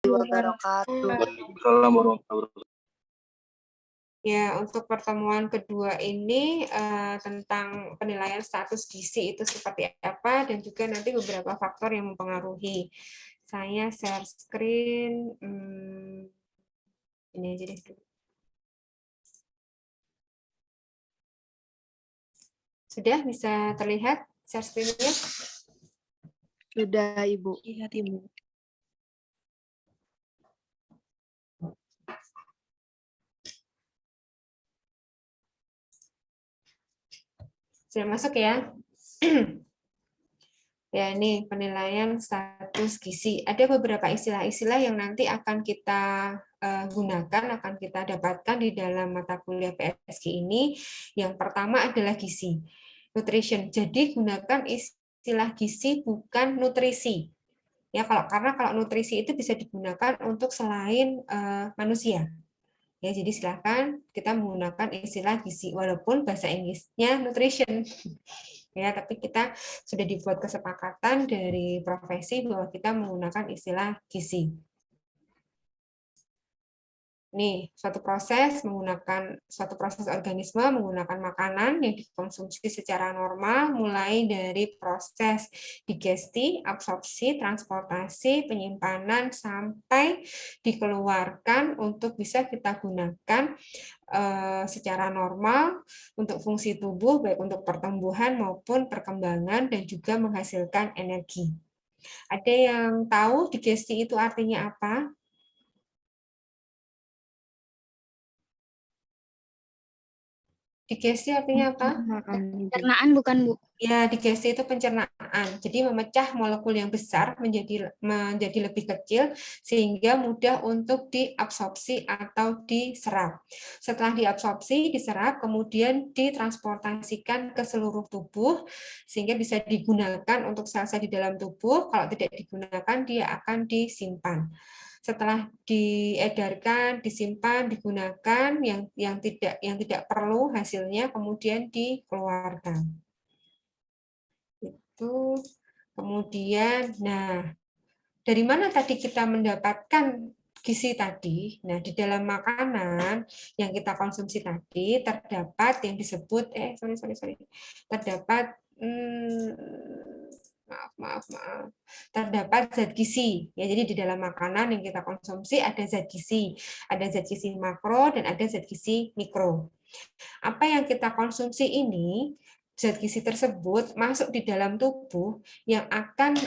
wabarakatuh. Waalaikumsalam warahmatullahi wabarakatuh. Ya, untuk pertemuan kedua ini tentang penilaian status gizi itu seperti apa dan juga nanti beberapa faktor yang mempengaruhi. Saya share screen, ini aja deh. Sudah bisa terlihat share screen-nya? Sudah, Ibu. Lihat Ibu. Sudah masuk ya? Ya, ini penilaian status gizi. Ada beberapa istilah-istilah yang nanti akan kita gunakan, akan kita dapatkan di dalam mata kuliah PSG ini. Yang pertama adalah gizi, nutrition. Jadi gunakan istilah gizi bukan nutrisi. Ya, karena kalau nutrisi itu bisa digunakan untuk selain manusia. Ya, jadi silakan kita menggunakan istilah gizi walaupun bahasa Inggrisnya nutrition. Ya, tapi kita sudah dibuat kesepakatan dari profesi bahwa kita menggunakan istilah gizi. Nih, suatu proses organisme menggunakan makanan yang dikonsumsi secara normal, mulai dari proses digesti, absorpsi, transportasi, penyimpanan, sampai dikeluarkan untuk bisa kita gunakan secara normal untuk fungsi tubuh, baik untuk pertumbuhan maupun perkembangan, dan juga menghasilkan energi. Ada yang tahu digesti itu artinya apa? Digesti artinya apa? Pencernaan bukan, Bu? Ya, digesti itu pencernaan. Jadi memecah molekul yang besar menjadi lebih kecil sehingga mudah untuk diabsorpsi atau diserap. Setelah diabsorpsi, diserap, kemudian ditransportasikan ke seluruh tubuh sehingga bisa digunakan untuk sel-sel di dalam tubuh. Kalau tidak digunakan, dia akan disimpan. Setelah diedarkan, disimpan, digunakan, yang tidak perlu hasilnya kemudian dikeluarkan. Itu kemudian, nah, dari mana tadi kita mendapatkan gizi tadi? Nah, di dalam makanan yang kita konsumsi tadi terdapat yang disebut terdapat maaf, terdapat zat gizi. Ya, jadi di dalam makanan yang kita konsumsi ada zat gizi makro dan ada zat gizi mikro. Apa yang kita konsumsi ini, zat gizi tersebut masuk di dalam tubuh yang akan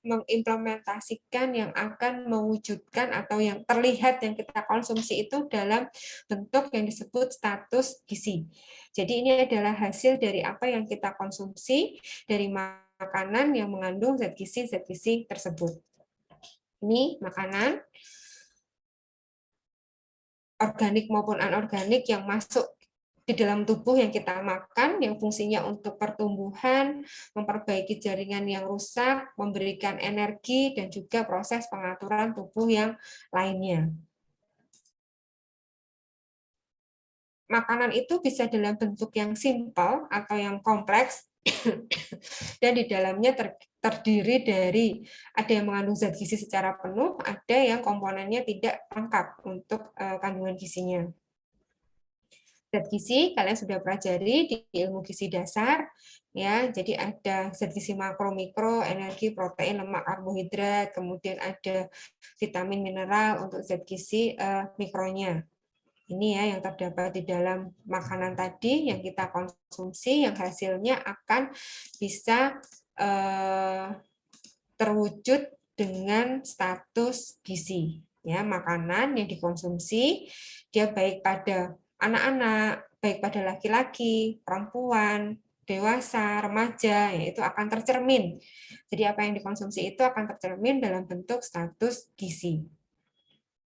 mengimplementasikan, yang akan mewujudkan atau yang terlihat yang kita konsumsi itu dalam bentuk yang disebut status gizi. Jadi ini adalah hasil dari apa yang kita konsumsi dari makanan yang mengandung zat gizi tersebut. Ini makanan organik maupun anorganik yang masuk di dalam tubuh yang kita makan, yang fungsinya untuk pertumbuhan, memperbaiki jaringan yang rusak, memberikan energi, dan juga proses pengaturan tubuh yang lainnya. Makanan itu bisa dalam bentuk yang simpel atau yang kompleks, dan di dalamnya terdiri dari ada yang mengandung zat gizi secara penuh, ada yang komponennya tidak lengkap untuk kandungan gizinya. Zat gizi kalian sudah pelajari di ilmu gizi dasar, ya. Jadi ada zat gizi makro, mikro, energi, protein, lemak, karbohidrat, kemudian ada vitamin, mineral untuk zat gizi mikronya. Ini ya yang terdapat di dalam makanan tadi yang kita konsumsi, yang hasilnya akan bisa terwujud dengan status gizi. Ya, makanan yang dikonsumsi dia baik pada anak-anak, baik pada laki-laki, perempuan, dewasa, remaja, yaitu akan tercermin. Jadi apa yang dikonsumsi itu akan tercermin dalam bentuk status gizi.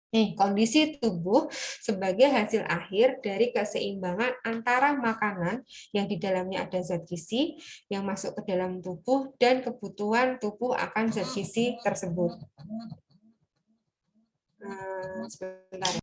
Nih, kondisi tubuh sebagai hasil akhir dari keseimbangan antara makanan yang di dalamnya ada zat gizi yang masuk ke dalam tubuh dan kebutuhan tubuh akan zat gizi tersebut. Sebentar.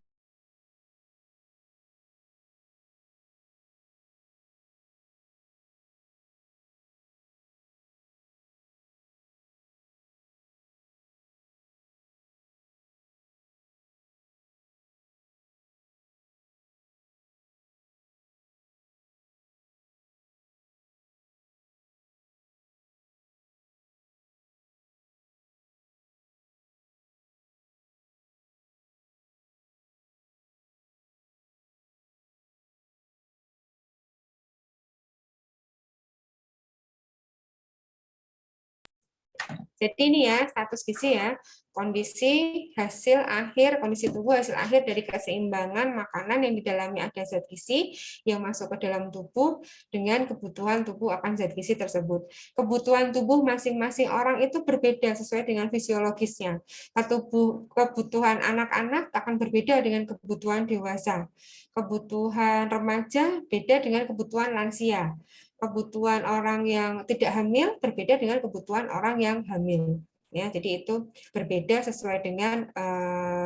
Jadi ini ya status gizi ya, kondisi hasil akhir, kondisi tubuh hasil akhir dari keseimbangan makanan yang di dalamnya ada zat gizi yang masuk ke dalam tubuh dengan kebutuhan tubuh akan zat gizi tersebut. Kebutuhan tubuh masing-masing orang itu berbeda sesuai dengan fisiologisnya. Kebutuhan anak-anak akan berbeda dengan kebutuhan dewasa. Kebutuhan remaja beda dengan kebutuhan lansia. Kebutuhan orang yang tidak hamil berbeda dengan kebutuhan orang yang hamil. Ya, jadi itu berbeda sesuai dengan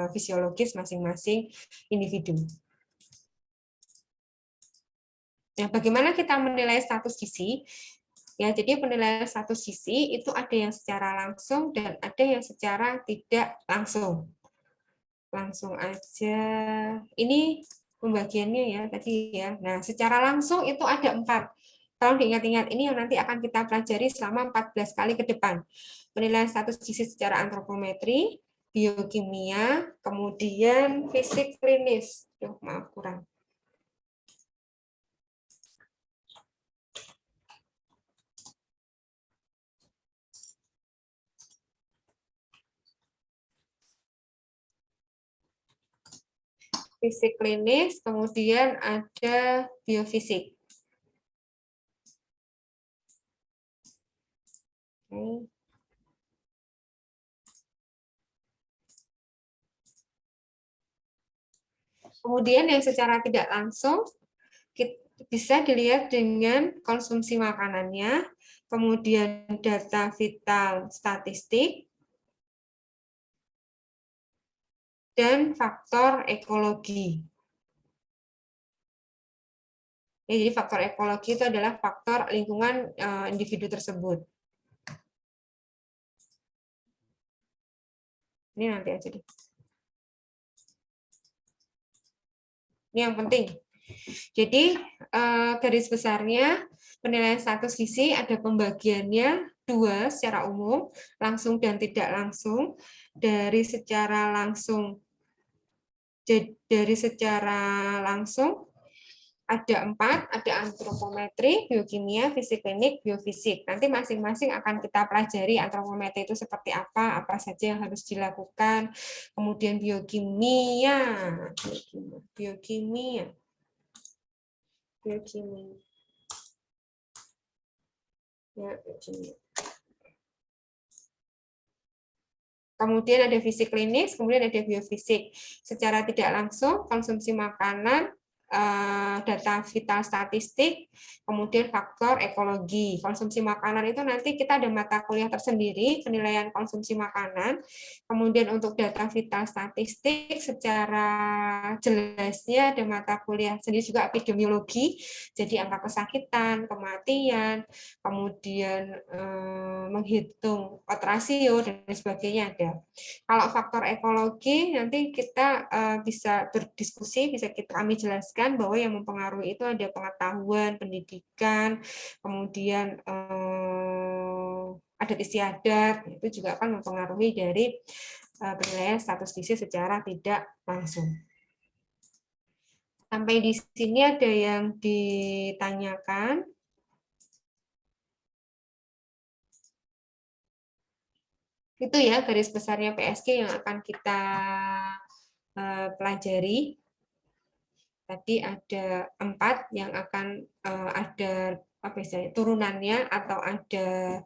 fisiologis masing-masing individu. Nah, bagaimana kita menilai status gizi? Ya, jadi penilaian status gizi itu ada yang secara langsung dan ada yang secara tidak langsung. Langsung aja. Ini pembagiannya ya tadi ya. Nah, secara langsung itu ada 4. Tolong diingat-ingat, ini yang nanti akan kita pelajari selama 14 kali ke depan. Penilaian status gizi secara antropometri, biokimia, kemudian fisik klinis. Maaf, kurang. Fisik klinis, kemudian ada biofisik. Kemudian yang secara tidak langsung bisa dilihat dengan konsumsi makanannya, kemudian data vital statistik, dan faktor ekologi. Ya, jadi faktor ekologi itu adalah faktor lingkungan individu tersebut. Ini nanti aja deh. Ini yang penting. Jadi garis besarnya penilaian status gizi ada pembagiannya 2 secara umum, langsung dan tidak langsung. Dari secara langsung ada 4, ada antropometri, biokimia, fisik klinik, biofisik. Nanti masing-masing akan kita pelajari antropometri itu seperti apa saja yang harus dilakukan. Kemudian biokimia. Ya, biokimia. Kemudian ada fisik klinis, kemudian ada biofisik. Secara tidak langsung, konsumsi makanan, data vital statistik, kemudian faktor ekologi. Konsumsi makanan itu nanti kita ada mata kuliah tersendiri, penilaian konsumsi makanan. Kemudian untuk data vital statistik, secara jelasnya ada mata kuliah sendiri juga epidemiologi, jadi angka kesakitan, kematian, kemudian menghitung odds ratio, dan sebagainya ada. Kalau faktor ekologi, nanti kita bisa berdiskusi, bisa kami jelaskan bahwa yang mempengaruhi itu ada pengetahuan, pendidikan, kemudian adat istiadat, itu juga akan mempengaruhi dari penilaian status gizi secara tidak langsung. Sampai di sini ada yang ditanyakan? Itu ya garis besarnya PSG yang akan kita pelajari. Tadi ada 4 yang akan ada turunannya atau ada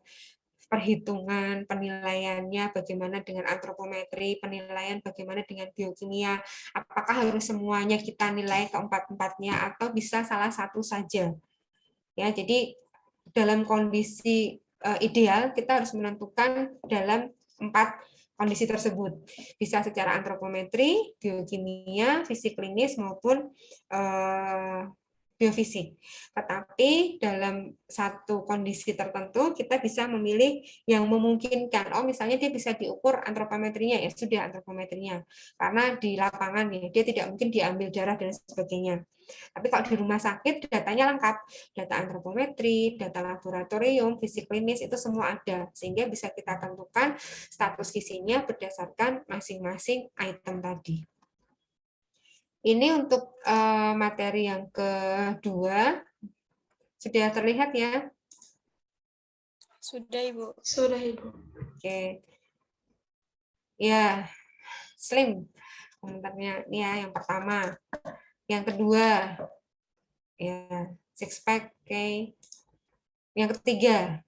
perhitungan penilaiannya, bagaimana dengan antropometri, penilaian bagaimana dengan biokimia, apakah harus semuanya kita nilai keempat-empatnya atau bisa salah satu saja. Ya, jadi dalam kondisi ideal kita harus menentukan dalam 4 kondisi tersebut. Bisa secara antropometri, biokimia, fisik klinis maupun biofisik. Tetapi dalam satu kondisi tertentu kita bisa memilih yang memungkinkan. Oh, misalnya dia bisa diukur antropometrinya, ya sudah antropometrinya. Karena di lapangan ya, dia tidak mungkin diambil darah dan sebagainya. Tapi kalau di rumah sakit datanya lengkap, data antropometri, data laboratorium, fisik klinis itu semua ada, sehingga bisa kita tentukan status gizinya berdasarkan masing-masing item tadi. Ini untuk materi yang kedua, sudah terlihat ya? Sudah, Ibu. Sudah, Ibu. Oke. Ya, Slim. Komentarnya ini ya yang pertama. Yang kedua, ya, six pack, oke. Yang ketiga.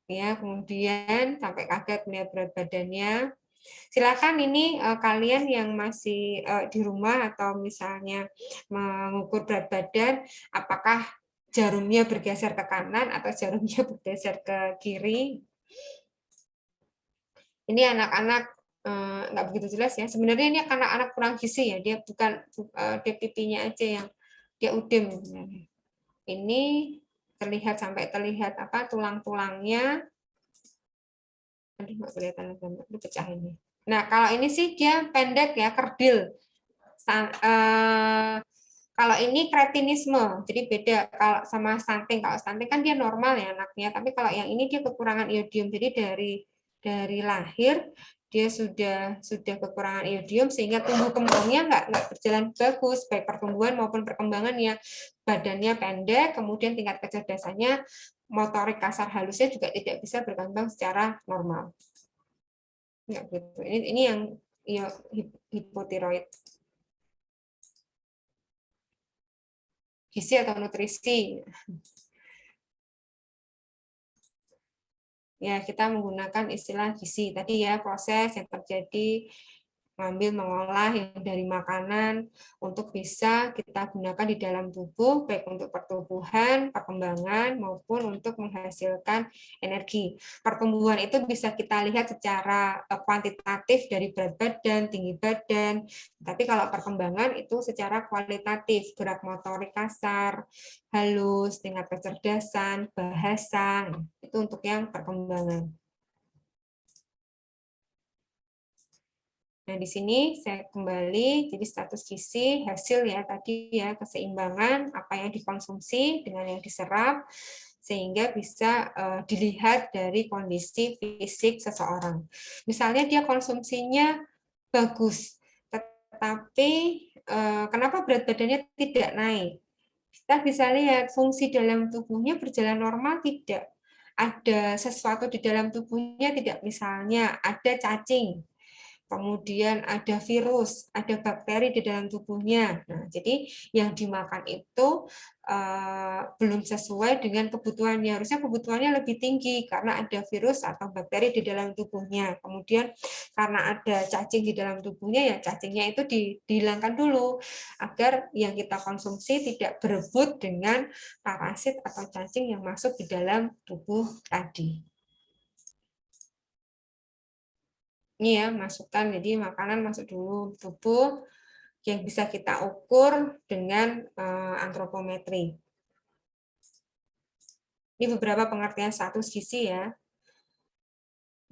Ya, kemudian sampai kaget melihat berat badannya. Silakan ini kalian yang masih di rumah atau misalnya mengukur berat badan, apakah jarumnya bergeser ke kanan atau jarumnya bergeser ke kiri. Ini anak-anak nggak begitu jelas ya. Sebenarnya ini anak-anak kurang gizi ya. Dia bukan dia pipinya aja yang dia udem. Ini terlihat sampai terlihat apa tulang-tulangnya. Aduh, nggak kelihatan gambar, pecah ini. Nah, kalau ini sih dia pendek ya, kerdil. Kalau ini kretinisme, jadi beda kalau sama stunting. Kalau stunting kan dia normal ya anaknya, tapi kalau yang ini dia kekurangan iodium. Jadi dari lahir dia sudah kekurangan iodium sehingga tumbuh kembangnya nggak berjalan bagus, baik pertumbuhan maupun perkembangannya. Badannya pendek, kemudian tingkat kecerdasannya, motorik kasar halusnya juga tidak bisa berkembang secara normal. Nggak gitu. Ini yang hipotiroid. Gizi atau nutrisi. Ya, kita menggunakan istilah gizi. Tadi ya, proses yang terjadi mengolah yang dari makanan untuk bisa kita gunakan di dalam tubuh, baik untuk pertumbuhan, perkembangan, maupun untuk menghasilkan energi. Pertumbuhan itu bisa kita lihat secara kuantitatif dari berat badan, tinggi badan, tapi kalau perkembangan itu secara kualitatif, gerak motorik kasar, halus, tingkat kecerdasan, bahasa, itu untuk yang perkembangan. Nah, di sini saya kembali, jadi status gizi, hasil ya tadi ya, keseimbangan apa yang dikonsumsi dengan yang diserap, sehingga bisa dilihat dari kondisi fisik seseorang. Misalnya dia konsumsinya bagus, tetapi kenapa berat badannya tidak naik? Kita bisa lihat fungsi dalam tubuhnya berjalan normal tidak? Ada sesuatu di dalam tubuhnya tidak, misalnya ada cacing, kemudian ada virus, ada bakteri di dalam tubuhnya. Nah, jadi yang dimakan itu belum sesuai dengan kebutuhannya. Harusnya kebutuhannya lebih tinggi karena ada virus atau bakteri di dalam tubuhnya. Kemudian karena ada cacing di dalam tubuhnya, ya cacingnya itu dihilangkan dulu agar yang kita konsumsi tidak berebut dengan parasit atau cacing yang masuk di dalam tubuh tadi. Ini ya, masukkan, jadi makanan masuk dulu tubuh yang bisa kita ukur dengan antropometri. Ini beberapa pengertian status gizi ya,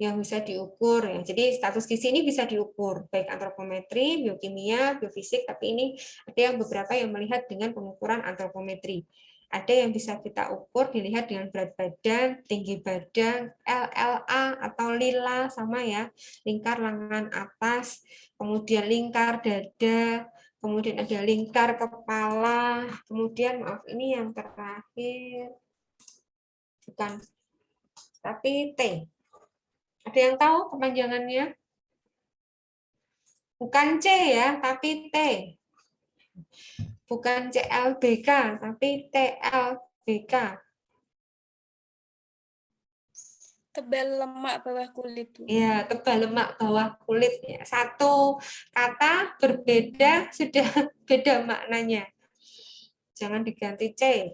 yang bisa diukur ya. Jadi status gizi ini bisa diukur baik antropometri, biokimia, biofisik, tapi ini ada yang beberapa yang melihat dengan pengukuran antropometri. Ada yang bisa kita ukur dilihat dengan berat badan, tinggi badan, LLA atau lila sama ya, lingkar lengan atas, kemudian lingkar dada, kemudian ada lingkar kepala, kemudian maaf ini yang terakhir bukan, tapi T. Ada yang tahu kepanjangannya? Bukan C ya, tapi T. Bukan CLBK, tapi TLBK. Tebal lemak bawah kulit. Ya, tebal lemak bawah kulit. Ya. Satu kata berbeda, sudah beda maknanya. Jangan diganti C.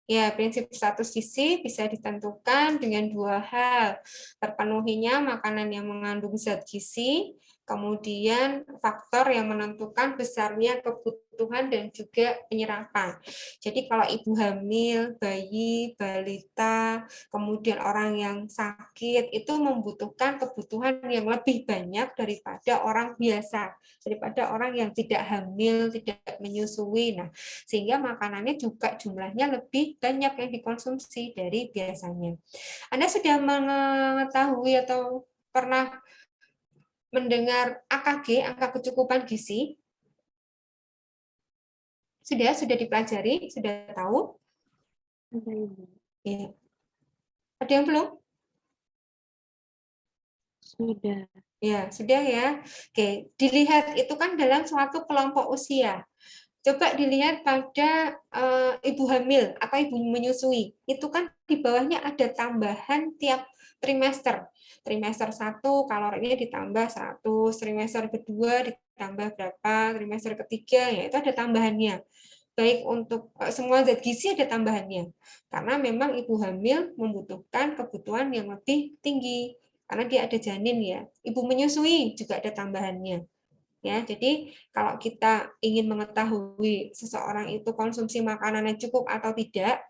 Ya, prinsip status gizi bisa ditentukan dengan dua hal. Terpenuhinya makanan yang mengandung zat gizi, kemudian faktor yang menentukan besarnya kebutuhan dan juga penyerapan. Jadi kalau ibu hamil, bayi, balita, kemudian orang yang sakit, itu membutuhkan kebutuhan yang lebih banyak daripada orang biasa, daripada orang yang tidak hamil, tidak menyusui. Nah, sehingga makanannya juga jumlahnya lebih banyak yang dikonsumsi dari biasanya. Anda sudah mengetahui atau pernah mendengar AKG, angka kecukupan gizi? Sudah dipelajari, sudah tahu? Ya. Ada yang belum? Sudah. Ya, sudah ya. Oke, dilihat itu kan dalam suatu kelompok usia. Coba dilihat pada ibu hamil atau ibu menyusui. Itu kan di bawahnya ada tambahan tiap trimester. Trimester 1 kalorinya ditambah 100, trimester kedua ditambah berapa, trimester ketiga ya itu ada tambahannya. Baik untuk semua zat gizi ada tambahannya. Karena memang ibu hamil membutuhkan kebutuhan yang lebih tinggi karena dia ada janin ya. Ibu menyusui juga ada tambahannya. Ya, jadi kalau kita ingin mengetahui seseorang itu konsumsi makanannya cukup atau tidak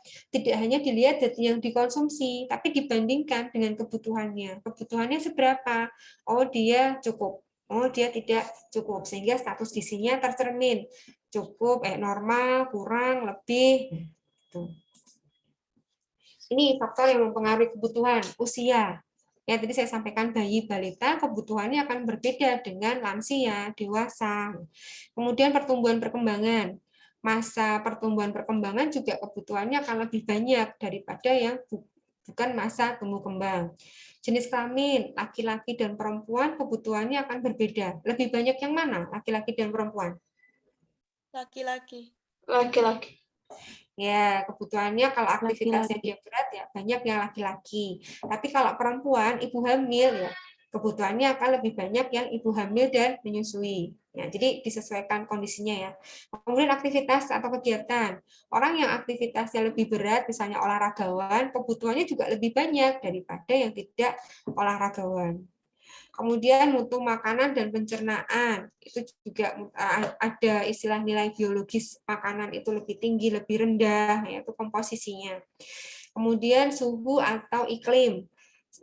hanya dilihat dari yang dikonsumsi, tapi dibandingkan dengan kebutuhannya. Kebutuhannya seberapa? Oh, dia cukup. Oh, dia tidak cukup. Sehingga status gizinya tercermin. Cukup, normal, kurang, lebih. Tuh. Ini faktor yang mempengaruhi kebutuhan, usia. Ya, tadi saya sampaikan bayi balita kebutuhannya akan berbeda dengan lansia, dewasa. Kemudian pertumbuhan perkembangan. Masa pertumbuhan perkembangan juga kebutuhannya akan lebih banyak daripada yang bukan masa tumbuh kembang. Jenis kelamin, laki-laki dan perempuan kebutuhannya akan berbeda. Lebih banyak yang mana? Laki-laki dan perempuan? Laki-laki. Laki-laki. Ya, kebutuhannya kalau aktivitasnya dia berat ya banyak yang laki-laki. Tapi kalau perempuan, ibu hamil ya kebutuhannya akan lebih banyak yang ibu hamil dan menyusui. Ya, jadi disesuaikan kondisinya ya. Kemudian aktivitas atau kegiatan. Orang yang aktivitasnya lebih berat, misalnya olahragawan, kebutuhannya juga lebih banyak daripada yang tidak olahragawan. Kemudian mutu makanan dan pencernaan, itu juga ada istilah nilai biologis makanan itu lebih tinggi, lebih rendah, yaitu komposisinya. Kemudian suhu atau iklim,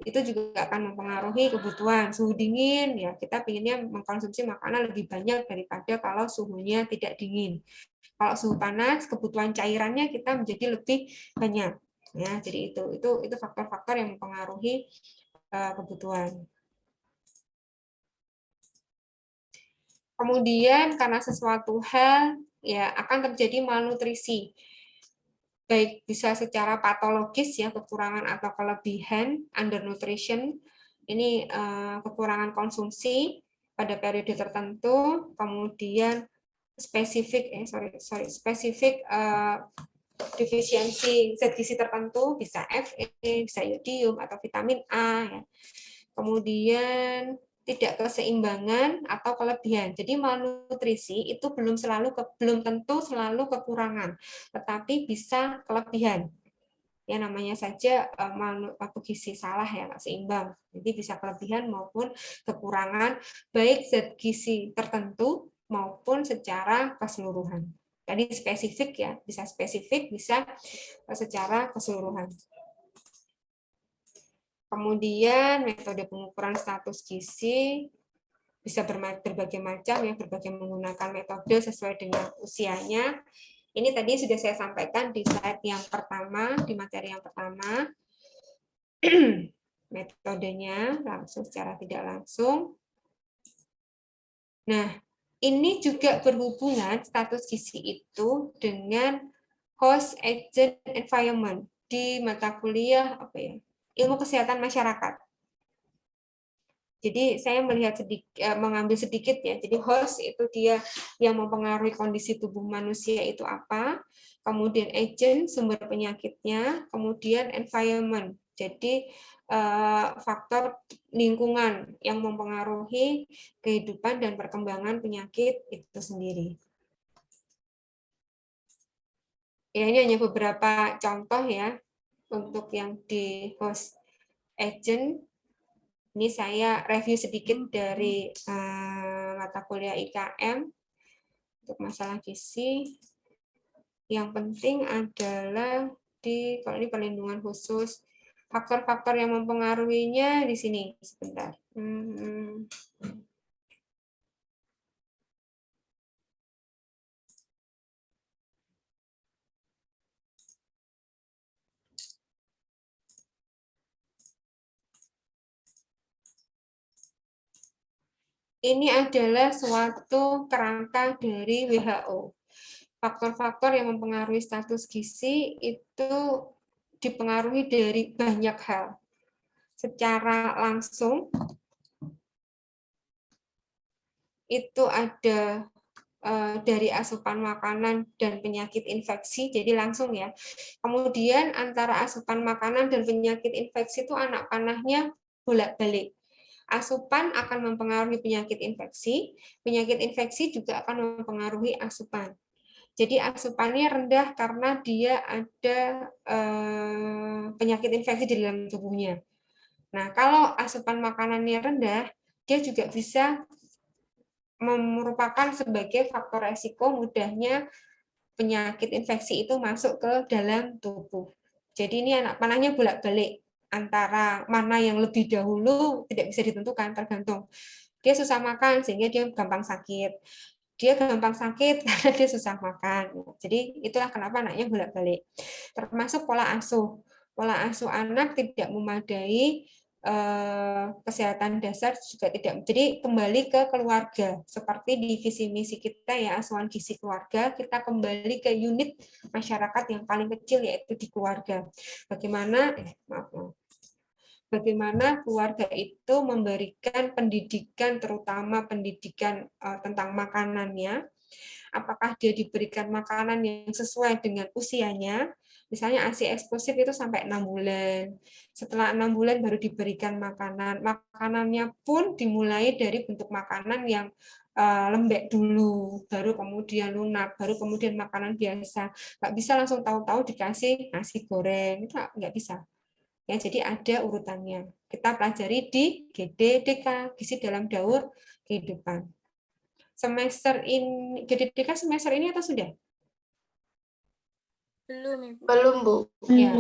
itu juga akan mempengaruhi kebutuhan. Suhu dingin, ya kita pinginnya mengkonsumsi makanan lebih banyak daripada kalau suhunya tidak dingin. Kalau suhu panas, kebutuhan cairannya kita menjadi lebih banyak. Ya, jadi itu faktor-faktor yang mempengaruhi kebutuhan. Kemudian karena sesuatu hal ya akan terjadi malnutrisi. Baik bisa secara patologis ya kekurangan atau kelebihan undernutrition. Ini kekurangan konsumsi pada periode tertentu, kemudian spesifik spesifik defisiensi zat gizi tertentu bisa Fe, bisa iodium atau vitamin A ya. Kemudian tidak keseimbangan atau kelebihan. Jadi malnutrisi itu belum tentu selalu kekurangan, tetapi bisa kelebihan. Ya namanya saja gizi salah ya, nggak seimbang. Jadi bisa kelebihan maupun kekurangan baik zat gizi tertentu maupun secara keseluruhan. Tadi spesifik ya, bisa spesifik, bisa secara keseluruhan. Kemudian metode pengukuran status gizi bisa berbagai macam ya, berbagai menggunakan metode sesuai dengan usianya. Ini tadi sudah saya sampaikan di slide yang pertama, di materi yang pertama. Metodenya langsung secara tidak langsung. Nah, ini juga berhubungan status gizi itu dengan host agent environment di mata kuliah apa ya? Ilmu kesehatan masyarakat. Jadi saya mengambil sedikit ya. Jadi host itu dia yang mempengaruhi kondisi tubuh manusia itu apa, kemudian agent sumber penyakitnya, kemudian environment. Jadi faktor lingkungan yang mempengaruhi kehidupan dan perkembangan penyakit itu sendiri. Ya, ini hanya beberapa contoh ya untuk yang di host agent. Ini saya review sedikit dari mata kuliah IKM untuk masalah gizi. Yang penting adalah kalau ini perlindungan khusus, faktor-faktor yang mempengaruhinya di sini. Sebentar. ini adalah suatu kerangka dari WHO. Faktor-faktor yang mempengaruhi status gizi itu dipengaruhi dari banyak hal. Secara langsung, itu ada dari asupan makanan dan penyakit infeksi, jadi langsung ya. Kemudian antara asupan makanan dan penyakit infeksi itu anak panahnya bolak-balik. Asupan akan mempengaruhi penyakit infeksi juga akan mempengaruhi asupan. Jadi asupannya rendah karena dia ada penyakit infeksi di dalam tubuhnya. Nah, kalau asupan makanannya rendah, dia juga bisa merupakan sebagai faktor resiko mudahnya penyakit infeksi itu masuk ke dalam tubuh. Jadi ini anak panahnya bolak-balik antara mana yang lebih dahulu tidak bisa ditentukan, tergantung. Dia susah makan sehingga dia gampang sakit. Dia gampang sakit karena dia susah makan. Jadi itulah kenapa anaknya bolak-balik. Termasuk pola asuh. Pola asuh anak tidak memadai, kesehatan dasar juga tidak. Jadi kembali ke keluarga, seperti di visi misi kita ya, asuhan gizi keluarga, kita kembali ke unit masyarakat yang paling kecil yaitu di keluarga. Bagaimana keluarga itu memberikan pendidikan, terutama pendidikan tentang makanannya. Apakah dia diberikan makanan yang sesuai dengan usianya? Misalnya ASI eksklusif itu sampai 6 bulan. Setelah 6 bulan baru diberikan makanan. Makanannya pun dimulai dari bentuk makanan yang lembek dulu, baru kemudian lunak, baru kemudian makanan biasa. Nggak bisa langsung tahu-tahu dikasih nasi goreng, itu nggak bisa. Ya, jadi ada urutannya. Kita pelajari di GDDK, gizi dalam daur kehidupan. Semester ini, GDDK semester ini atau sudah? Belum, Ibu. Belum, Bu. Ya,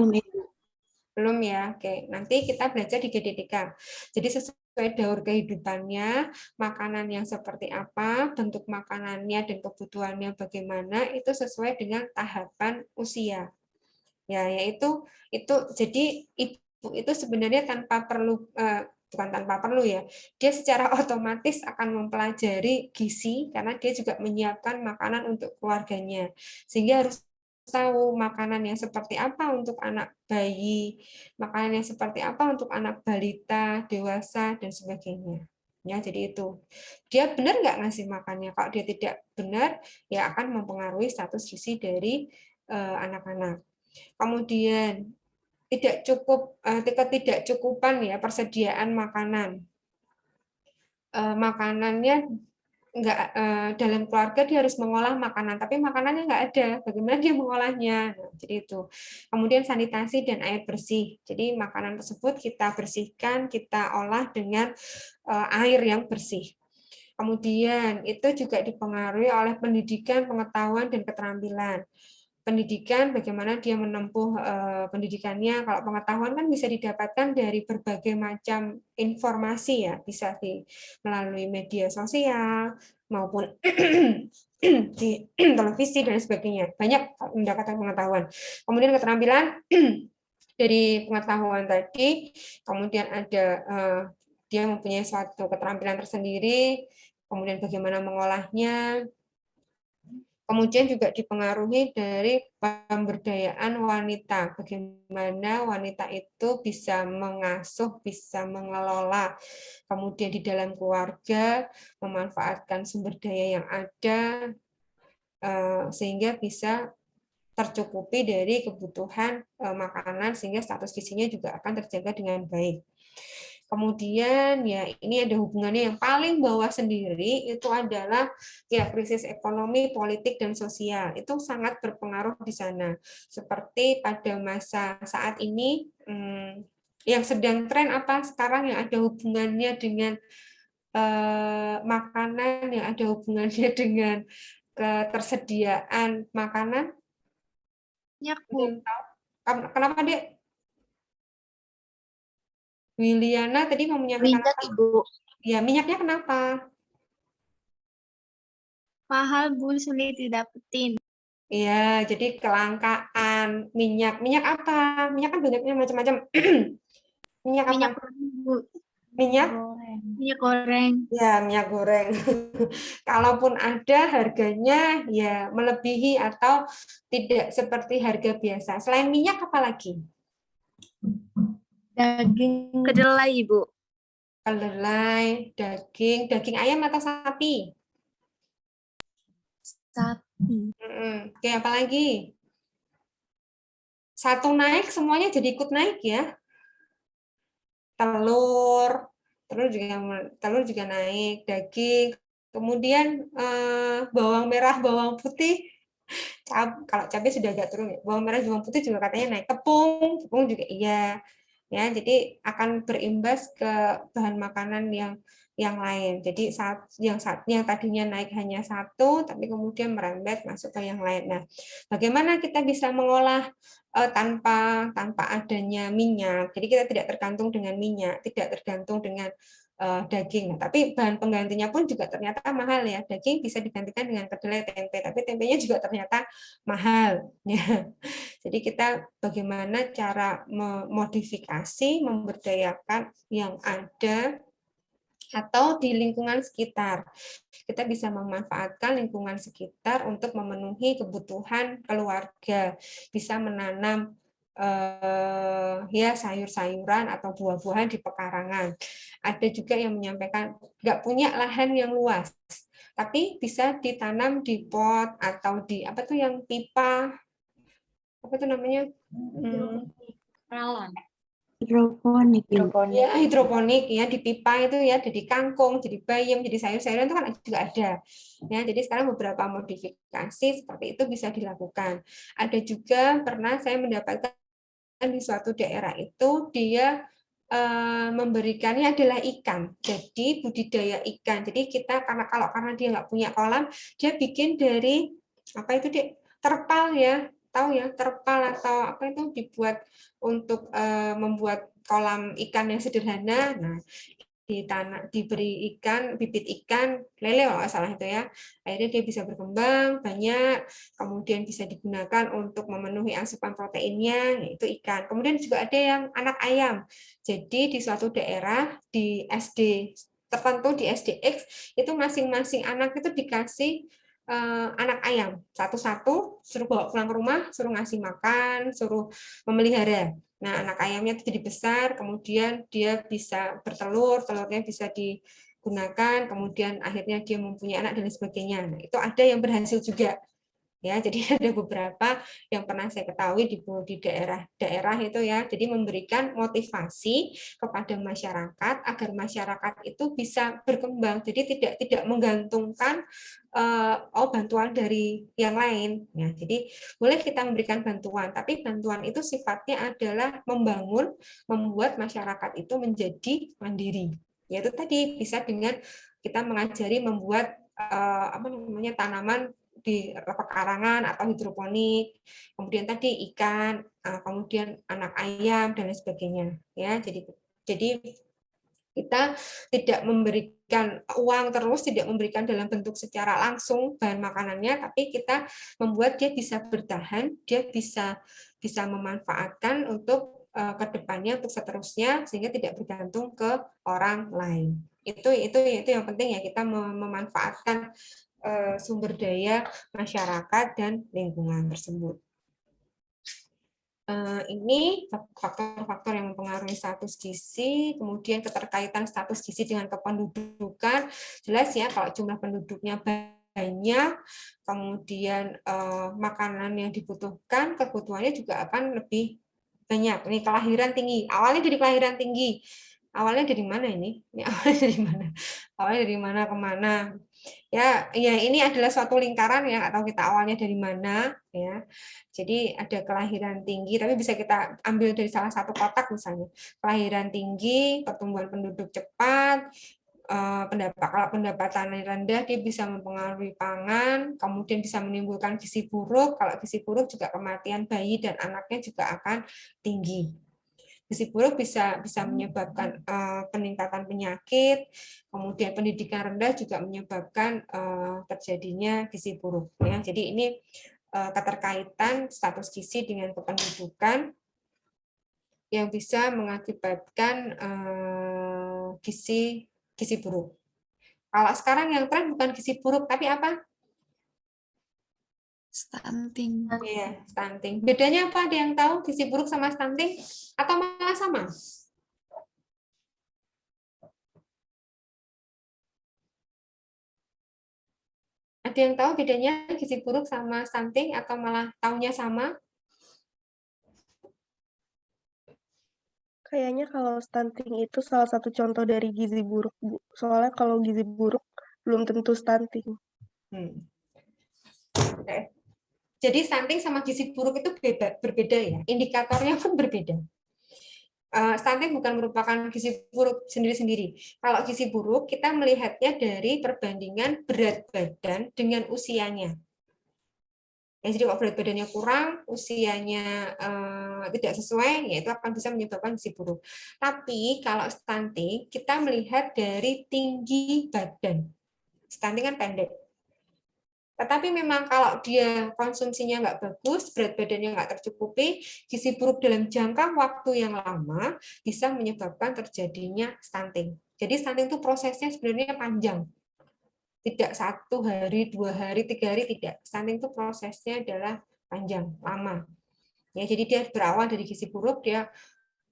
belum ya. Oke, nanti kita belajar di GDDK. Jadi sesuai daur kehidupannya, makanan yang seperti apa, bentuk makanannya dan kebutuhannya bagaimana, itu sesuai dengan tahapan usia. Ya, yaitu jadi ibu itu sebenarnya tanpa perlu bukan tanpa perlu ya, dia secara otomatis akan mempelajari gizi karena dia juga menyiapkan makanan untuk keluarganya, sehingga harus tahu makanan yang seperti apa untuk anak bayi, makanan yang seperti apa untuk anak balita, dewasa dan sebagainya. Ya, jadi itu dia benar nggak ngasih makannya. Kalau dia tidak benar, ya akan mempengaruhi status gizi dari anak-anak. Kemudian ketidakcukupan ya persediaan makanan. Makanannya nggak dalam keluarga dia harus mengolah makanan, tapi makanannya nggak ada. Bagaimana dia mengolahnya? Nah, jadi itu. Kemudian sanitasi dan air bersih. Jadi makanan tersebut kita bersihkan, kita olah dengan air yang bersih. Kemudian itu juga dipengaruhi oleh pendidikan, pengetahuan dan keterampilan. Pendidikan, bagaimana dia menempuh pendidikannya. Kalau pengetahuan kan bisa didapatkan dari berbagai macam informasi ya, bisa melalui media sosial maupun di televisi dan sebagainya. Banyak mendapatkan pengetahuan. Kemudian keterampilan dari pengetahuan tadi, kemudian ada dia mempunyai suatu keterampilan tersendiri, kemudian bagaimana mengolahnya. Kemudian juga dipengaruhi dari pemberdayaan wanita, bagaimana wanita itu bisa mengasuh, bisa mengelola, kemudian di dalam keluarga memanfaatkan sumber daya yang ada, sehingga bisa tercukupi dari kebutuhan makanan, sehingga status gizinya juga akan terjaga dengan baik. Kemudian ya ini ada hubungannya yang paling bawah sendiri, itu adalah ya krisis ekonomi, politik dan sosial. Itu sangat berpengaruh di sana. Seperti pada masa saat ini yang sedang tren apa sekarang yang ada hubungannya dengan makanan, yang ada hubungannya dengan ketersediaan makanan. Ya, Bu. Kenapa, Dek? Wiliana tadi mau menyampaikan Minyak, apa? Ibu. Ya, minyaknya kenapa? Mahal, Bu, sulit didapetin. Iya, jadi kelangkaan minyak. Minyak apa? Minyak kan banyaknya macam-macam. Minyak apa? Minyak goreng, Bu. Minyak? Minyak goreng. Ya, minyak goreng. Kalaupun ada harganya ya melebihi atau tidak seperti harga biasa. Selain minyak apa lagi? Daging Kedelai, Ibu. Kedelai, daging ayam atau sapi? sapi. Oke, apa lagi? Satu naik, semuanya jadi ikut naik ya. Telur, telur juga naik, daging, kemudian bawang merah, bawang putih. Kalau cabai sudah agak turun ya. Bawang merah, bawang putih juga katanya naik. Tepung juga iya. Ya, jadi akan berimbas ke bahan makanan yang lain. Jadi yang tadinya naik hanya satu, tapi kemudian merembet masuk ke yang lain. Nah, bagaimana kita bisa mengolah tanpa adanya minyak? Jadi kita tidak tergantung dengan minyak, tidak tergantung dengan daging. Tapi bahan penggantinya pun juga ternyata mahal ya. Daging bisa digantikan dengan kedelai, tempe, tapi tempenya juga ternyata mahal. Ya. Jadi kita bagaimana cara memodifikasi, memberdayakan yang ada atau di lingkungan sekitar. Kita bisa memanfaatkan lingkungan sekitar untuk memenuhi kebutuhan keluarga, bisa menanam ya sayur-sayuran atau buah-buahan di pekarangan. Ada juga yang menyampaikan nggak punya lahan yang luas, tapi bisa ditanam di pot atau di apa tuh yang pipa, apa itu namanya? Hidroponik. Ya, hidroponik ya di pipa itu ya, jadi kangkung, jadi bayam, jadi sayur-sayuran itu kan juga ada. Ya, jadi sekarang beberapa modifikasi seperti itu bisa dilakukan. Ada juga pernah saya mendapatkan di suatu daerah itu dia memberikannya adalah ikan. Jadi budidaya ikan. Jadi kita karena dia nggak punya kolam, dia bikin dari apa itu dia terpal ya, tahu ya terpal atau apa itu dibuat untuk membuat kolam ikan yang sederhana. Nah, diberi ikan, bibit ikan lele kalau nggak salah itu ya, akhirnya dia bisa berkembang banyak, kemudian bisa digunakan untuk memenuhi asupan proteinnya, yaitu ikan. Kemudian juga ada yang anak ayam. Jadi di suatu daerah di SD tertentu, di SDX itu masing-masing anak itu dikasih anak ayam satu-satu, suruh bawa pulang ke rumah, suruh ngasih makan, suruh memelihara. Nah, anak ayamnya itu jadi besar, kemudian dia bisa bertelur, telurnya bisa digunakan, kemudian akhirnya dia mempunyai anak dan sebagainya. Nah, itu ada yang berhasil juga. Ya, jadi ada beberapa yang pernah saya ketahui di daerah-daerah itu ya. Jadi memberikan motivasi kepada masyarakat agar masyarakat itu bisa berkembang. Jadi tidak menggantungkan bantuan dari yang lain. Ya, jadi boleh kita memberikan bantuan, tapi bantuan itu sifatnya adalah membuat masyarakat itu menjadi mandiri. Yaitu tadi bisa dengan kita mengajari membuat tanaman di pekarangan atau hidroponik, kemudian tadi ikan, kemudian anak ayam dan lain sebagainya. Ya, jadi kita tidak memberikan uang terus, tidak memberikan dalam bentuk secara langsung bahan makanannya, tapi kita membuat dia bisa bertahan, dia bisa memanfaatkan untuk kedepannya, untuk seterusnya, sehingga tidak bergantung ke orang lain. Itu yang penting ya, kita memanfaatkan sumber daya masyarakat dan lingkungan tersebut. Ini faktor-faktor yang mempengaruhi status gizi, kemudian keterkaitan status gizi dengan kependudukan. Jelas ya, kalau jumlah penduduknya banyak, kemudian makanan yang dibutuhkan, kebutuhannya juga akan lebih banyak. Ini kelahiran tinggi. Awalnya dari kelahiran tinggi. Awalnya dari mana ini? Ini awalnya dari mana? Awalnya dari mana kemana? Ya ini adalah suatu lingkaran ya, atau kita awalnya dari mana ya. Jadi ada kelahiran tinggi, tapi bisa kita ambil dari salah satu kotak misalnya. Kelahiran tinggi, pertumbuhan penduduk cepat, kalau pendapatan rendah dia bisa mempengaruhi pangan, kemudian bisa menimbulkan gizi buruk. Kalau gizi buruk juga kematian bayi dan anaknya juga akan tinggi. Gizi buruk bisa menyebabkan peningkatan penyakit, kemudian pendidikan rendah juga menyebabkan terjadinya gizi buruk. Ya, jadi ini keterkaitan status gizi dengan kependudukan yang bisa mengakibatkan gizi buruk. Kalau sekarang yang tren bukan gizi buruk, tapi apa? Stunting. Iya, stunting. Bedanya apa? Ada yang tahu gizi buruk sama stunting? Atau malah sama? Ada yang tahu bedanya gizi buruk sama stunting atau malah taunya sama? Kayaknya kalau stunting itu salah satu contoh dari gizi buruk, Bu. Soalnya kalau gizi buruk belum tentu stunting. Oke. Jadi stunting sama gizi buruk itu berbeda ya, indikatornya pun berbeda. Stunting bukan merupakan gizi buruk sendiri-sendiri. Kalau gizi buruk kita melihatnya dari perbandingan berat badan dengan usianya. Jadi kalau berat badannya kurang, usianya tidak sesuai, ya itu akan bisa menyebabkan gizi buruk. Tapi kalau stunting, kita melihat dari tinggi badan. Stunting kan pendek. Tetapi memang kalau dia konsumsinya nggak bagus, berat badannya nggak tercukupi, gizi buruk dalam jangka waktu yang lama bisa menyebabkan terjadinya stunting. Jadi stunting itu prosesnya sebenarnya panjang. Tidak 1 hari, 2 hari, 3 hari, tidak. Stunting itu prosesnya adalah panjang, lama. Ya, jadi dia berawal dari gizi buruk, dia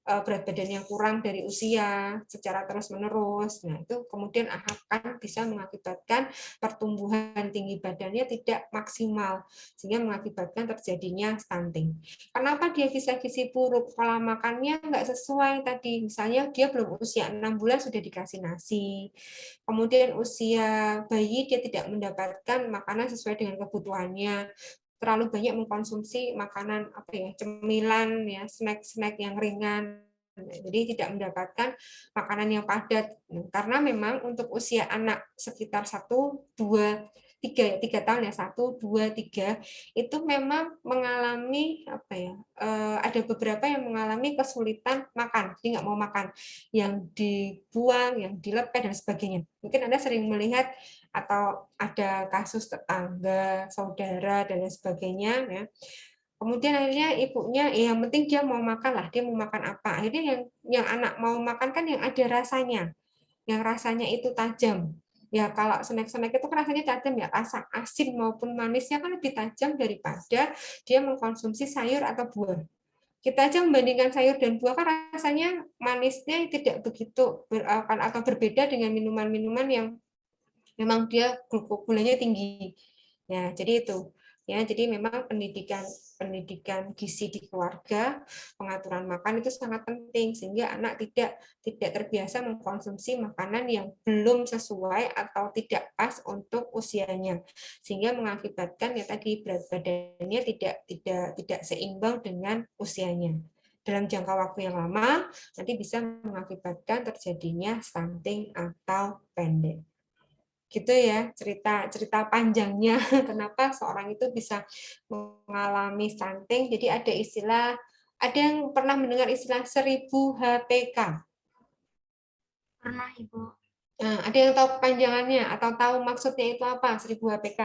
berat badannya kurang dari usia secara terus-menerus. Nah, itu kemudian akan bisa mengakibatkan pertumbuhan tinggi badannya tidak maksimal, sehingga mengakibatkan terjadinya stunting. Kenapa dia bisa gizi buruk? Pola makannya nggak sesuai tadi. Misalnya dia belum usia 6 bulan sudah dikasih nasi. Kemudian usia bayi dia tidak mendapatkan makanan sesuai dengan kebutuhannya, terlalu banyak mengkonsumsi makanan cemilan ya, snack-snack yang ringan, jadi tidak mendapatkan makanan yang padat karena memang untuk usia anak sekitar 1, 2, 3 tahun ya, 1, 2, 3 itu memang mengalami ada beberapa yang mengalami kesulitan makan, jadi nggak mau makan, yang dibuang, yang dilepeh dan sebagainya. Mungkin Anda sering melihat atau ada kasus tetangga, saudara dan lain sebagainya ya. Kemudian akhirnya ibunya yang penting dia mau makan lah, dia mau makan apa. Akhirnya yang anak mau makan kan yang ada rasanya. Yang rasanya itu tajam. Ya kalau snack-snack itu rasanya tajam ya, rasa asin maupun manisnya kan lebih tajam daripada dia mengkonsumsi sayur atau buah. Kita aja membandingkan sayur dan buah kan rasanya manisnya tidak begitu atau berbeda dengan minuman-minuman yang memang dia gulanya tinggi. Ya, jadi itu. Ya, jadi memang pendidikan gizi di keluarga, pengaturan makan itu sangat penting sehingga anak tidak terbiasa mengkonsumsi makanan yang belum sesuai atau tidak pas untuk usianya. Sehingga mengakibatkan ya tadi berat badannya tidak seimbang dengan usianya. Dalam jangka waktu yang lama nanti bisa mengakibatkan terjadinya stunting atau pendek. Gitu ya cerita panjangnya kenapa seorang itu bisa mengalami stunting. Jadi ada yang pernah mendengar istilah 1000 HPK? Pernah, Ibu. Nah, ada yang tahu kepanjangannya atau tahu maksudnya itu apa 1000 HPK?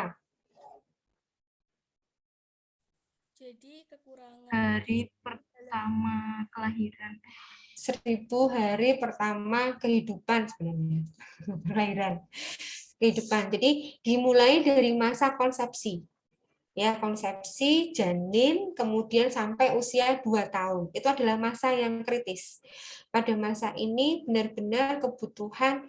Jadi kekurangan Hari pertama kelahiran. 1000 hari pertama kehidupan sebenarnya. Kelahiran. Kehidupan. Jadi dimulai dari masa konsepsi. Ya, konsepsi, janin, kemudian sampai usia 2 tahun. Itu adalah masa yang kritis. Pada masa ini benar-benar kebutuhan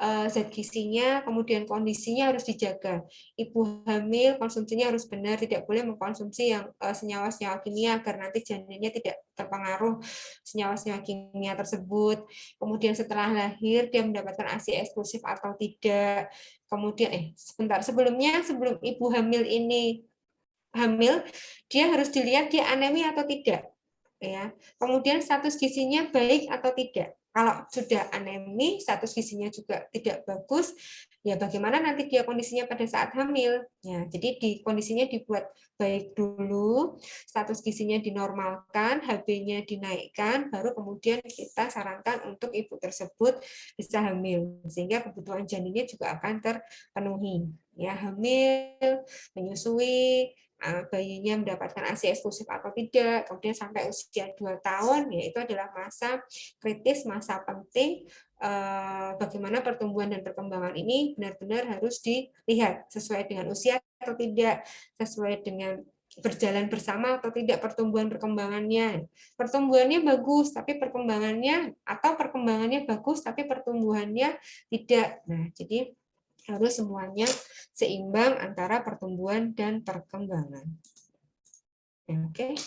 zat gizinya, kemudian kondisinya harus dijaga. Ibu hamil konsumsinya harus benar, tidak boleh mengkonsumsi yang senyawa-senyawa kimia agar nanti janinnya tidak terpengaruh senyawa-senyawa kimia tersebut. Kemudian setelah lahir dia mendapatkan ASI eksklusif atau tidak. Kemudian sebelum ibu hamil ini hamil, dia harus dilihat dia anemia atau tidak. Ya. Kemudian status gizinya baik atau tidak. Kalau sudah anemi, status gizinya juga tidak bagus, ya bagaimana nanti dia kondisinya pada saat hamil. Ya, jadi kondisinya dibuat baik dulu, status gizinya dinormalkan, HB-nya dinaikkan, baru kemudian kita sarankan untuk ibu tersebut bisa hamil, sehingga kebutuhan janinnya juga akan terpenuhi. Ya, hamil, menyusui, bayinya mendapatkan ASI eksklusif atau tidak, kemudian sampai usia 2 tahun, ya itu adalah masa kritis, masa penting, bagaimana pertumbuhan dan perkembangan ini benar-benar harus dilihat sesuai dengan usia atau tidak, sesuai dengan berjalan bersama atau tidak pertumbuhan perkembangannya. Pertumbuhannya bagus, tapi perkembangannya, atau perkembangannya bagus, tapi pertumbuhannya tidak. Nah, jadi harus semuanya seimbang antara pertumbuhan dan perkembangan. Oke,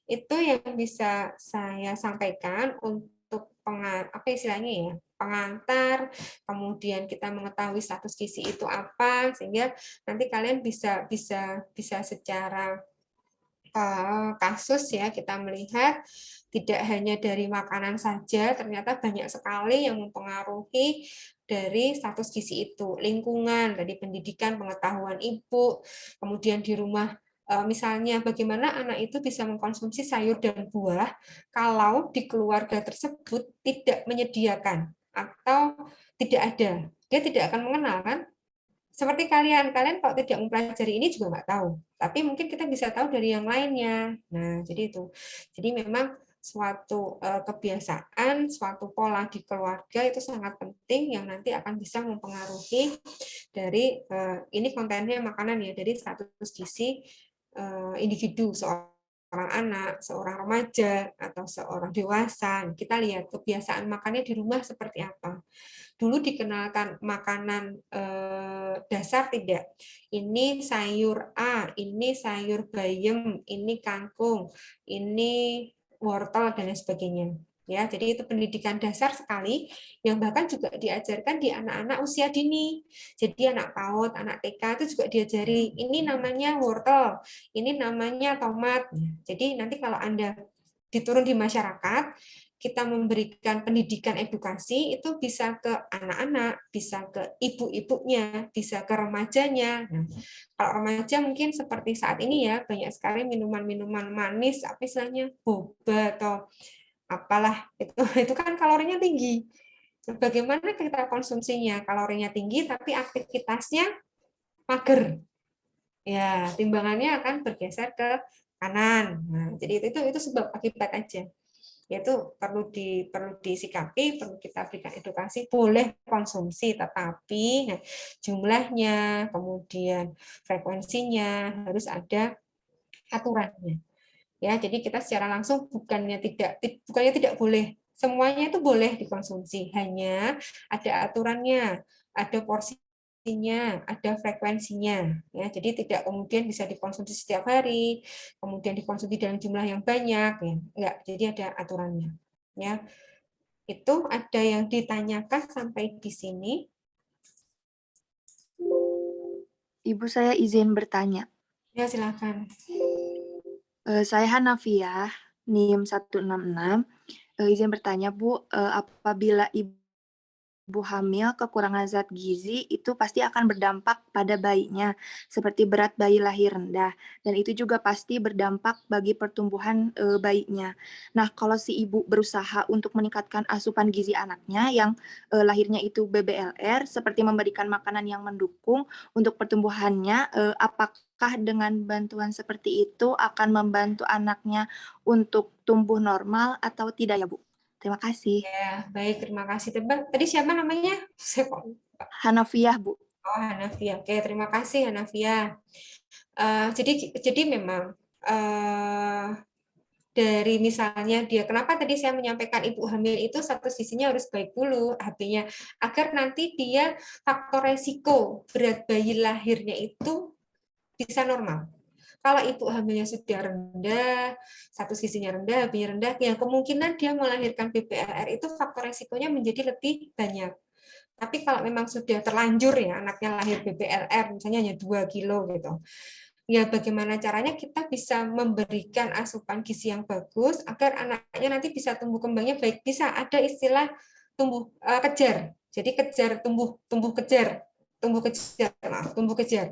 itu yang bisa saya sampaikan untuk apa istilahnya ya, pengantar, kemudian kita mengetahui status gizi itu apa, sehingga nanti kalian bisa secara kasus ya, kita melihat tidak hanya dari makanan saja, ternyata banyak sekali yang mempengaruhi dari status gizi itu. Lingkungan, tadi pendidikan, pengetahuan ibu, kemudian di rumah, misalnya bagaimana anak itu bisa mengkonsumsi sayur dan buah kalau di keluarga tersebut tidak menyediakan atau tidak ada. Dia tidak akan mengenal, kan? Seperti kalian kalau tidak mempelajari ini juga nggak tahu. Tapi mungkin kita bisa tahu dari yang lainnya. Nah, jadi itu. Jadi memang suatu kebiasaan, suatu pola di keluarga itu sangat penting yang nanti akan bisa mempengaruhi dari ini kontennya makanan ya, dari status gizi individu, seorang anak, seorang remaja, atau seorang dewasa. Kita lihat kebiasaan makannya di rumah seperti apa. Dulu dikenalkan makanan dasar tidak. Ini sayur A, ini sayur bayam, ini kangkung, ini wortel dan lain sebagainya. Ya, jadi itu pendidikan dasar sekali yang bahkan juga diajarkan di anak-anak usia dini. Jadi anak PAUD, anak TK itu juga diajari ini namanya wortel, ini namanya tomat. Jadi nanti kalau Anda diturun di masyarakat, kita memberikan pendidikan edukasi itu bisa ke anak-anak, bisa ke ibu-ibunya, bisa ke remajanya. Nah, kalau remaja mungkin seperti saat ini ya, banyak sekali minuman-minuman manis, apa istilahnya, boba atau apalah, itu kan kalorinya tinggi. Bagaimana kita konsumsinya? Kalorinya tinggi tapi aktivitasnya mager. Ya, timbangannya akan bergeser ke kanan. Nah, jadi itu sebab akibat aja. Yaitu perlu disikapi, perlu kita berikan edukasi, boleh konsumsi, tetapi nah, jumlahnya, kemudian frekuensinya harus ada aturannya. Ya, jadi kita secara langsung bukannya tidak boleh, semuanya itu boleh dikonsumsi, hanya ada aturannya, ada porsinya, ada frekuensinya. Ya, jadi tidak kemudian bisa dikonsumsi setiap hari, kemudian dikonsumsi dalam jumlah yang banyak, ya. Enggak, jadi ada aturannya. Ya, itu ada yang ditanyakan sampai di sini. Ibu, saya izin bertanya. Ya, silakan. Saya Hanafiah, NIM 166. Izin bertanya, Bu, apabila ibu hamil kekurangan zat gizi itu pasti akan berdampak pada bayinya, seperti berat bayi lahir rendah, dan itu juga pasti berdampak bagi pertumbuhan bayinya. Nah, kalau si ibu berusaha untuk meningkatkan asupan gizi anaknya yang lahirnya itu BBLR, seperti memberikan makanan yang mendukung untuk pertumbuhannya, apakah dengan bantuan seperti itu akan membantu anaknya untuk tumbuh normal atau tidak ya, Bu? Terima kasih. Ya, baik, terima kasih. Tadi siapa namanya? Saya kok lupa. Hanafiah, Bu. Oh, Hanafiah. Oke, terima kasih Hanafiah. Jadi memang dari misalnya dia, kenapa tadi saya menyampaikan ibu hamil itu status gizinya harus baik dulu, HB-nya, agar nanti dia faktor resiko berat bayi lahirnya itu bisa normal. Kalau ibu hamilnya sudah rendah, status gizinya rendah, HB-nya rendah, ya kemungkinan dia melahirkan BBLR itu faktor resikonya menjadi lebih banyak. Tapi kalau memang sudah terlanjur ya anaknya lahir BBLR, misalnya hanya 2 kilo gitu, ya bagaimana caranya kita bisa memberikan asupan gizi yang bagus agar anaknya nanti bisa tumbuh kembangnya baik. Bisa ada istilah tumbuh kejar, jadi kejar tumbuh kejar. tumbuh kejar.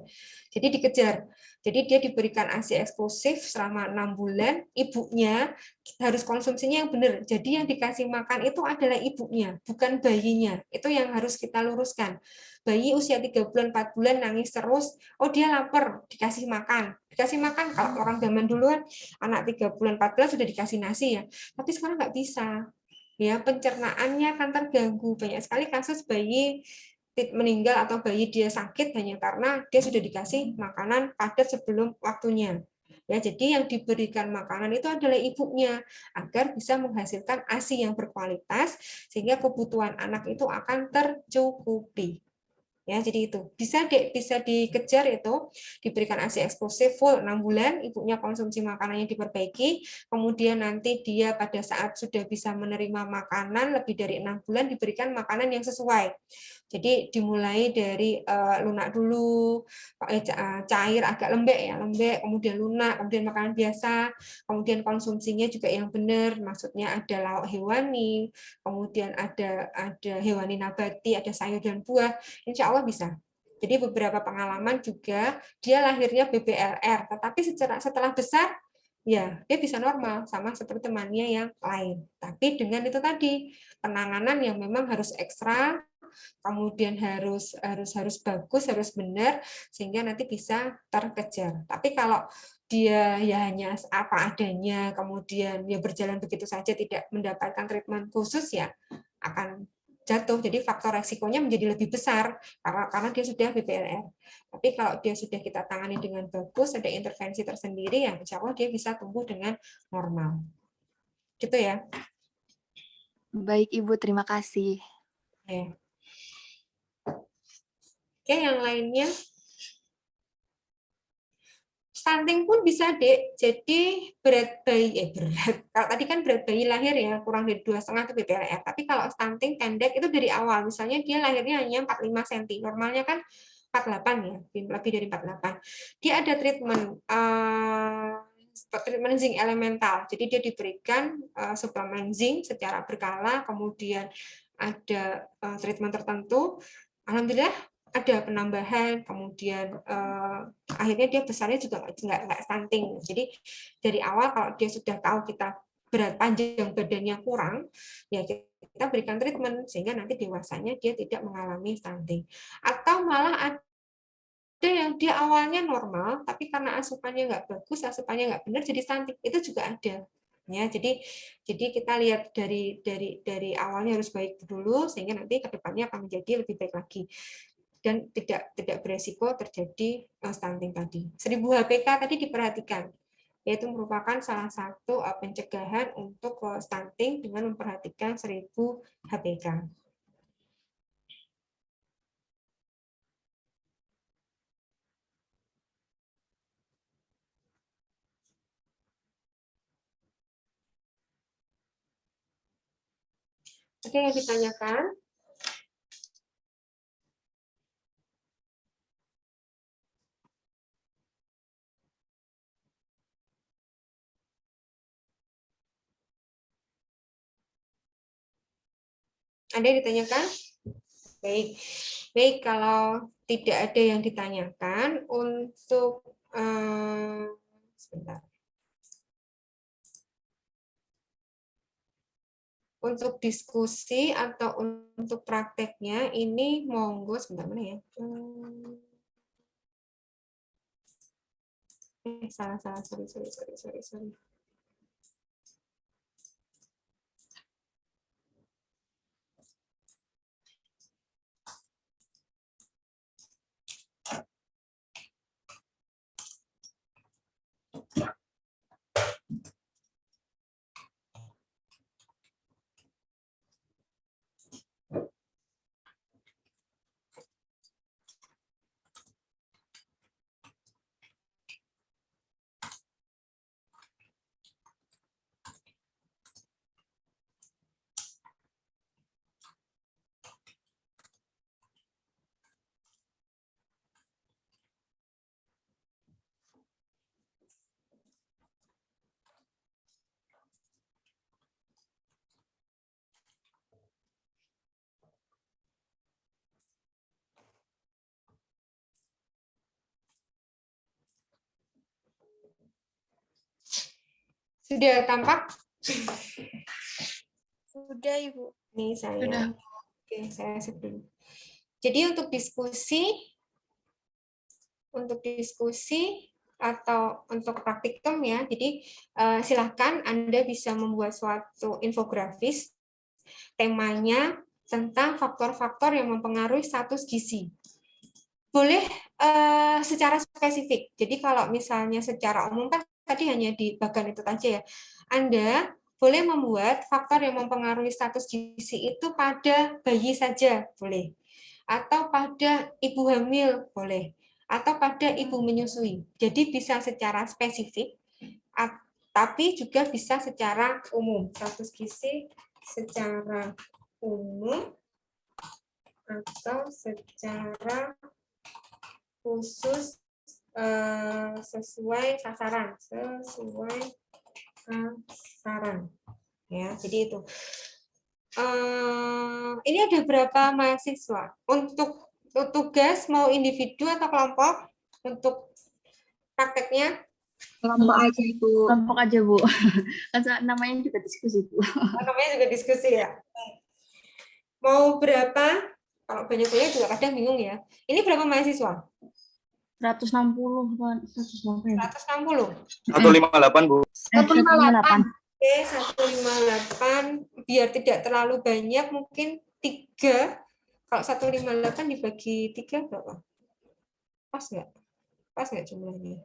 Jadi dikejar. Jadi dia diberikan ASI eksklusif selama 6 bulan, ibunya harus konsumsinya yang benar. Jadi yang dikasih makan itu adalah ibunya, bukan bayinya. Itu yang harus kita luruskan. Bayi usia 3 bulan, 4 bulan nangis terus, oh dia lapar, dikasih makan. Dikasih makan, kalau orang zaman dulu kan anak 3 bulan, 4 bulan sudah dikasih nasi ya. Tapi sekarang nggak bisa. Ya, pencernaannya akan terganggu. Banyak sekali kasus bayi meninggal atau bayi dia sakit hanya karena dia sudah dikasih makanan padat sebelum waktunya. Ya, jadi yang diberikan makanan itu adalah ibunya agar bisa menghasilkan ASI yang berkualitas sehingga kebutuhan anak itu akan tercukupi. Ya, jadi itu bisa dikejar, itu diberikan ASI eksklusif full 6 bulan, ibunya konsumsi makanannya diperbaiki, kemudian nanti dia pada saat sudah bisa menerima makanan lebih dari 6 bulan diberikan makanan yang sesuai. Jadi dimulai dari lunak dulu, cair agak lembek, kemudian lunak, kemudian makanan biasa, kemudian konsumsinya juga yang benar, maksudnya ada lauk hewani, kemudian ada hewani nabati, ada sayur dan buah, insya Allah bisa. Jadi beberapa pengalaman juga dia lahirnya BBLR, tetapi setelah besar ya dia bisa normal sama seperti temannya yang lain. Tapi dengan itu tadi penanganan yang memang harus ekstra, kemudian harus bagus, harus benar sehingga nanti bisa terkejar. Tapi kalau dia ya hanya apa adanya, kemudian ya berjalan begitu saja tidak mendapatkan treatment khusus ya akan jatuh. Jadi faktor resikonya menjadi lebih besar karena dia sudah BPLR. Tapi kalau dia sudah kita tangani dengan bagus, ada intervensi tersendiri, ya insya Allah dia bisa tumbuh dengan normal. Gitu ya. Baik, Ibu, terima kasih. Oke, yang lainnya. Stunting pun bisa, Dek. Jadi berat bayi, kalau tadi kan berat bayi lahir ya kurang dari 2,5 itu BPLR. Tapi kalau stunting pendek itu dari awal. Misalnya dia lahirnya hanya 45 cm, normalnya kan 48 ya, lebih dari 48. Dia ada treatment zinc elemental. Jadi dia diberikan suplemen zinc secara berkala, kemudian ada treatment tertentu. Alhamdulillah ada penambahan, kemudian akhirnya dia besarnya juga nggak stunting. Jadi dari awal kalau dia sudah tahu kita berat panjang badannya kurang, ya kita berikan treatment sehingga nanti dewasanya dia tidak mengalami stunting. Atau malah ada yang dia awalnya normal, tapi karena asupannya nggak bagus, asupannya nggak benar, jadi stunting. Itu juga ada. Ya, jadi kita lihat dari awalnya harus baik dulu sehingga nanti kedepannya akan menjadi lebih baik lagi dan tidak beresiko terjadi stunting tadi. 1000 HPK tadi diperhatikan, yaitu merupakan salah satu pencegahan untuk stunting dengan memperhatikan 1000 HPK. Oke, yang ditanyakan. Ada yang ditanyakan? Baik, kalau tidak ada yang ditanyakan, untuk sebentar. Untuk diskusi atau untuk prakteknya ini monggo sebentar mana ya? Salah, sorry. Sudah tampak? Sudah, Ibu. Nih saya. Sudah. Oke, saya sebelum. Jadi untuk diskusi atau untuk praktikum ya. Jadi silahkan Anda bisa membuat suatu infografis temanya tentang faktor-faktor yang mempengaruhi status gizi. Boleh secara spesifik. Jadi kalau misalnya secara umum kan tadi hanya di bagian itu saja ya. Anda boleh membuat faktor yang mempengaruhi status gizi itu pada bayi saja, boleh. Atau pada ibu hamil, boleh. Atau pada ibu menyusui. Jadi bisa secara spesifik, tapi juga bisa secara umum. Status gizi secara umum atau secara khusus sesuai sasaran, ya. Jadi itu. Ini ada berapa mahasiswa? Untuk tugas mau individu atau kelompok untuk prakteknya? Kelompok aja, Bu. Kelompok aja, Bu. Kan namanya juga diskusi, Bu. Namanya juga diskusi ya. Mau berapa? Kalau banyak-banyak juga kadang bingung ya. Ini berapa mahasiswa? 160, Pak. 160. 158, Bu. 158. Oke, 158. Biar tidak terlalu banyak, mungkin 3. Kalau 158 dibagi 3 berapa? Pas nggak? Pas nggak jumlahnya?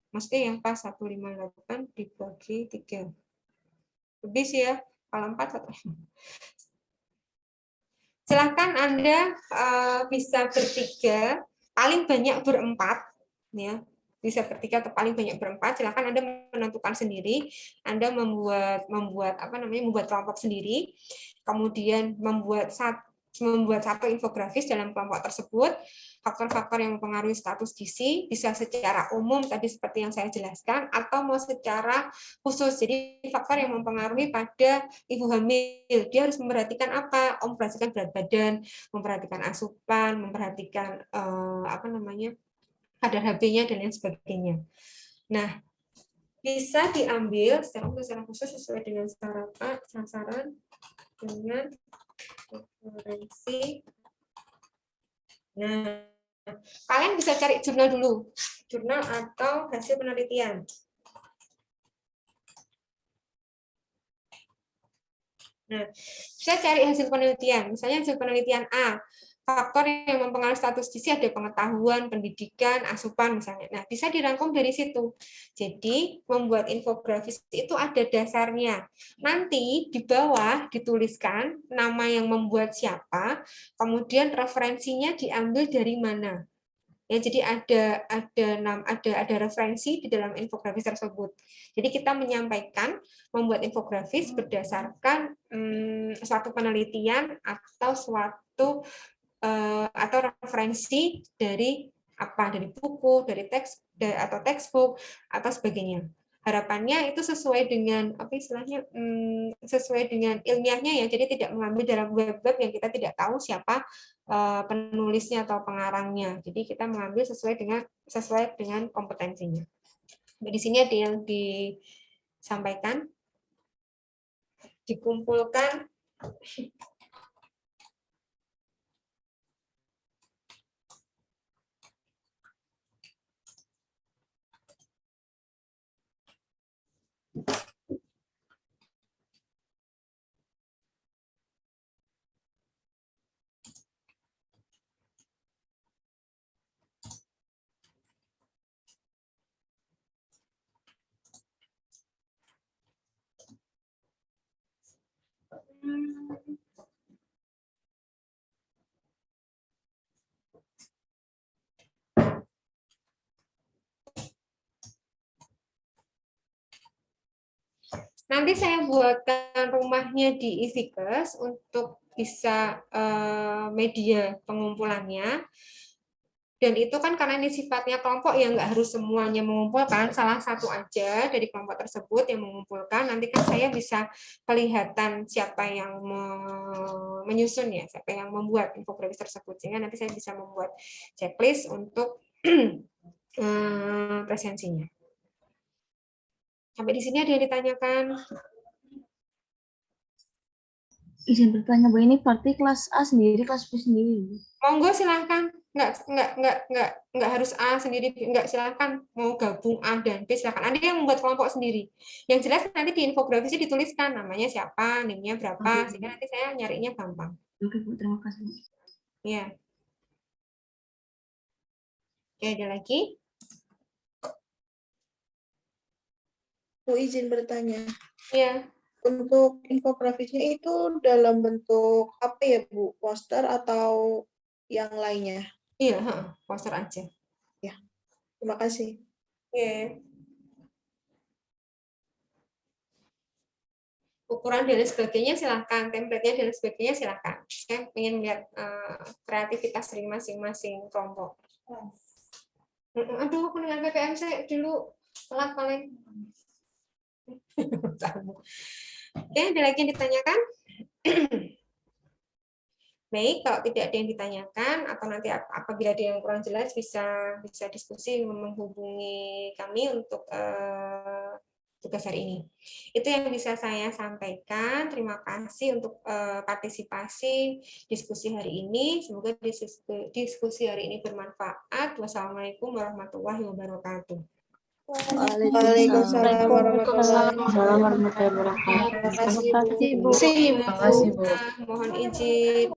Mesti yang pas 158 dibagi 3. Lebih sih ya. Kalau 4, 1. Silahkan Anda bisa bertiga, paling banyak berempat, ya. Bisa bertiga atau paling banyak berempat. Silahkan Anda menentukan sendiri. Anda membuat kelompok sendiri, kemudian membuat satu infografis dalam kelompok tersebut. Faktor-faktor yang mempengaruhi status gizi bisa secara umum tadi seperti yang saya jelaskan, atau mau secara khusus. Jadi faktor yang mempengaruhi pada ibu hamil, dia harus memperhatikan apa? Memperhatikan berat badan, memperhatikan asupan, memperhatikan kadar HB-nya dan lain sebagainya. Nah, bisa diambil secara khusus sesuai dengan sasaran dengan referensi. Nah, kalian bisa cari jurnal dulu, jurnal atau hasil penelitian. Nah, bisa cari hasil penelitian, misalnya hasil penelitian A, faktor yang mempengaruhi status gizi ada pengetahuan, pendidikan, asupan misalnya. Nah, bisa dirangkum dari situ. Jadi, membuat infografis itu ada dasarnya. Nanti di bawah dituliskan nama yang membuat siapa, kemudian referensinya diambil dari mana. Ya, jadi ada referensi di dalam infografis tersebut. Jadi kita menyampaikan membuat infografis berdasarkan suatu penelitian atau atau referensi dari buku, dari teks atau textbook atau sebagainya. Harapannya itu sesuai dengan sesuai dengan ilmiahnya ya. Jadi tidak mengambil dalam web-web yang kita tidak tahu siapa penulisnya atau pengarangnya. Jadi kita mengambil sesuai dengan kompetensinya. Di sini ada yang disampaikan, dikumpulkan. Nanti saya buatkan rumahnya di Ifikes untuk bisa media pengumpulannya. Dan itu kan karena ini sifatnya kelompok yang nggak harus semuanya mengumpulkan, salah satu aja dari kelompok tersebut yang mengumpulkan. Nanti kan saya bisa kelihatan siapa yang menyusun ya, siapa yang membuat infografis tersebut. Sehingga nanti saya bisa membuat checklist untuk presensinya. Sampai di sini ada yang ditanyakan? Izin bertanya, Bu, ini berarti kelas A sendiri, kelas B sendiri, Bu? Monggo silahkan. Nggak harus A sendiri, nggak silahkan mau gabung A dan B silahkan. Ada yang membuat kelompok sendiri. Yang jelas nanti di infografisnya dituliskan namanya siapa, NIM-nya berapa, Oke. sehingga nanti saya nyarinya gampang. Oke, Bu, terima kasih, Bu. Ya. Oke, ada lagi? Bu, izin bertanya. Ya. Untuk infografisnya itu dalam bentuk apa ya, Bu? Poster atau yang lainnya? Iya, poster aja. Terima kasih. Oke. Ukuran dan lain sebagainya silahkan, template-nya dan sebagainya silahkan. Saya ingin lihat kreativitas dari masing-masing kelompok. Aduh, aku dengan PPM saya dulu telat paling. Oke, ada lagi yang ditanyakan? Baik, kalau tidak ada yang ditanyakan atau nanti apabila ada yang kurang jelas bisa diskusi menghubungi kami untuk tugas hari ini. Itu yang bisa saya sampaikan. Terima kasih untuk partisipasi diskusi hari ini. Semoga diskusi hari ini bermanfaat. Wassalamualaikum warahmatullahi wabarakatuh. Waalaikumsalam warahmatullahi wabarakatuh. Assalamualaikum warahmatullahi wabarakatuh. Terima kasih, Bu. Terima kasih, Bu. Terima kasih, Bu. Mohon izin.